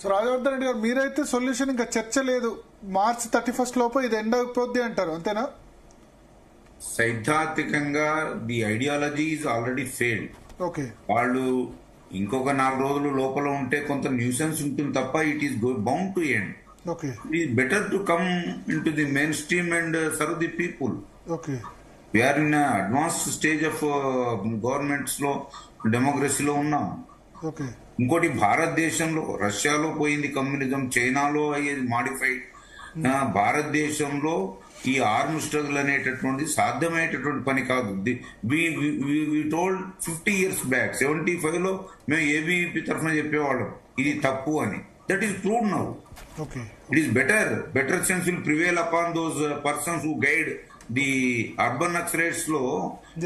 So Rajavardhan Reddy గారు, మీరైతే solution ఇంకా చర్చ లేదు, మార్చ్ 31 లోపు ఇది ఎండ్ అయిపోద్ది అంటారు, అంతేనా? సైద్ధాంతికంగా the ideology is already failed. Okay, వాళ్ళు ఇంకొక 4 రోజులు లోపల ఉంటే కొంత న్యూసెన్స్ ఉంటుంది తప్ప it is bound to end. Okay, it is better to come in to the main stream and serve the people. Okay, we are in advanced stage of governments లో, డెమోక్రసీలో ఉన్నాం. ఓకే, ఇంకోటి భారతదేశంలో, రష్యాలో పోయింది కమ్యూనిజం, చైనాలో అయ్యేది మాడిఫైడ్, భారతదేశంలో ఈ ఆర్మ్ స్ట్రగుల్ అనేటటువంటి సాధ్యమయ్యేటటువంటి పని కాదు. టోల్డ్ 50 years బ్యాక్, 75 లో మేము ఏబీవీపీ తరఫున చెప్పేవాళ్ళం ఇది తప్పు అని. That is proved now. It is better sense will prevail upon those persons who guide the urban Naxalites లో.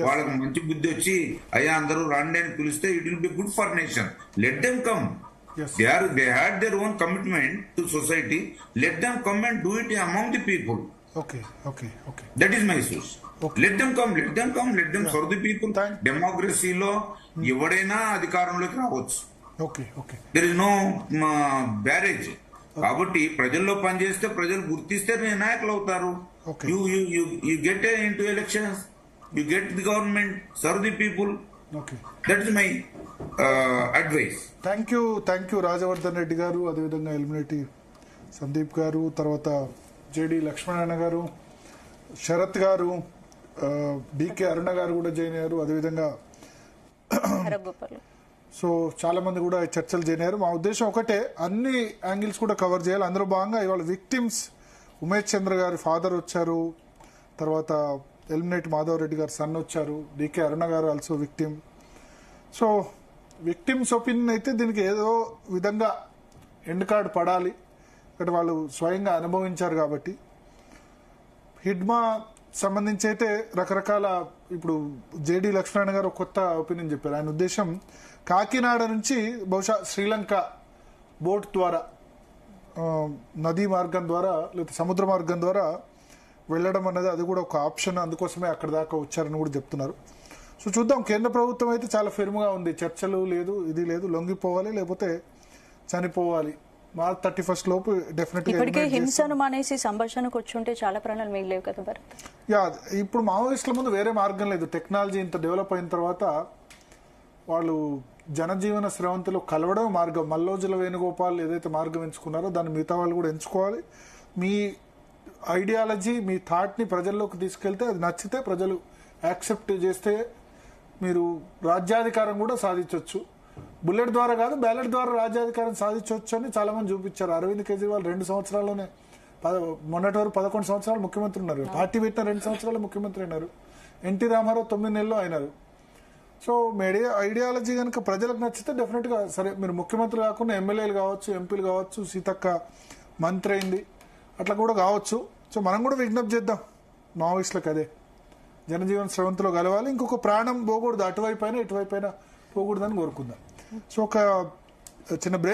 వాళ్ళకి మంచి బుద్ధి వచ్చి అయ్యా అందరూ రండి అని పిలిస్తే it will be good for nation. Let them come. They had their own commitment to society. Let them come and do it among the people. Okay. That is my source. Okay. Let them come. Let them serve the people. డెమోక్రసీలో ఎవడైనా అధికారంలోకి రావచ్చు. Okay. There is no barrage. కాబట్టి ప్రజల్లో పనిచేస్తే ప్రజలు గుర్తిస్తే నాయకులు అవుతారు. You get into elections, you get the government, serve the people. Okay. That is my advice. Thank you Rajavardhan Reddy గారు, అదేవిధంగా ఎలిమినేటి సందీప్ గారు, తర్వాత జేడి లక్ష్మణారాయణ గారు, శరత్ గారు, బీకే అరుణ గారు కూడా జాయిన్ అయ్యారు, అదేవిధంగా సో చాలా మంది కూడా చర్చలు జాయిన్ అయ్యారు. మా ఉద్దేశం ఒకటే, అన్ని యాంగిల్స్ కూడా కవర్ చేయాలి. అందులో భాగంగా ఇవాళ విక్టిమ్స్ ఉమేష్ చంద్ర గారి ఫాదర్ వచ్చారు, తర్వాత ఎలిమినేట్ మాధవ్ రెడ్డి గారు సన్ వచ్చారు, డీకే అరుణ గారు also victim. So victims opinion అయితే దీనికి ఏదో విధంగా ఎండ్ కార్డ్ పడాలి, ఇక్కడ వాళ్ళు స్వయంగా అనుభవించారు కాబట్టి. హిడ్మా సంబంధించి అయితే రకరకాల, ఇప్పుడు జేడి లక్ష్మణ్ గారు కొత్త ఒపీనియన్ చెప్పారు. ఆయన ఉద్దేశం కాకినాడ నుంచి బహుశా శ్రీలంక బోట్ ద్వారా, నదీ మార్గం ద్వారా లేకపోతే సముద్ర మార్గం ద్వారా వెళ్ళడం అనేది అది కూడా ఒక ఆప్షన్, అందుకోసమే అక్కడ దాకా వచ్చారని కూడా చెప్తున్నారు. సో చూద్దాం. కేంద్ర ప్రభుత్వం అయితే చాలా ఫిర్మ్గా ఉంది, చర్చలు లేదు, ఇది లేదు, లొంగిపోవాలి లేకపోతే చనిపోవాలి. మార్చ్ 31 లోపు డెఫినెట్గా హింసను మానేసి సంభాషణకు వచ్చుంటే చాలా ప్రాణాలు మిగిలేవు కదా భరత్. ఇప్పుడు మావోయిస్టుల ముందు వేరే మార్గం లేదు. టెక్నాలజీ ఇంత డెవలప్ అయిన తర్వాత వాళ్ళు జనజీవన స్రవంతిలో కలవడం మార్గం. మల్లోజుల వేణుగోపాల్ ఏదైతే మార్గం ఎంచుకున్నారో దాన్ని మిగతా వాళ్ళు కూడా ఎంచుకోవాలి. మీ ఐడియాలజీ, మీ థాట్ని ప్రజల్లోకి తీసుకెళ్తే, అది నచ్చితే ప్రజలు యాక్సెప్ట్ చేస్తే మీరు రాజ్యాధికారం కూడా సాధించవచ్చు. బుల్లెట్ ద్వారా కాదు, బ్యాలెట్ ద్వారా రాజ్యాధికారం సాధించవచ్చు అని చాలా మంది చూపించారు. అరవింద్ కేజ్రీవాల్ 2 సంవత్సరాల్లోనే, మొన్నటి వరకు 11 సంవత్సరాలు ముఖ్యమంత్రి ఉన్నారు. పార్టీ పెట్టిన 2 సంవత్సరాలు ముఖ్యమంత్రి అయినారు. ఎన్టీ రామారావు 9 నెలలు అయినారు. సో మీడియా ఐడియాలజీ కనుక ప్రజలకు నచ్చితే డెఫినెట్గా సరే, మీరు ముఖ్యమంత్రి కాకుండా ఎమ్మెల్యేలు కావచ్చు, ఎంపీలు కావచ్చు, సీతక్క మంత్రి అయింది, అట్లా కూడా కావచ్చు. సో మనం కూడా విజ్ఞప్తి చేద్దాం మావోయిస్టులకు, అదే జనజీవన స్రవంతిలో కలవాలి, ఇంకొక ప్రాణం పోకూడదు, అటువైపు అయినా ఇటువైపు అయినా పోకూడదని కోరుకుందాం. సో ఒక చిన్న బ్రేక్.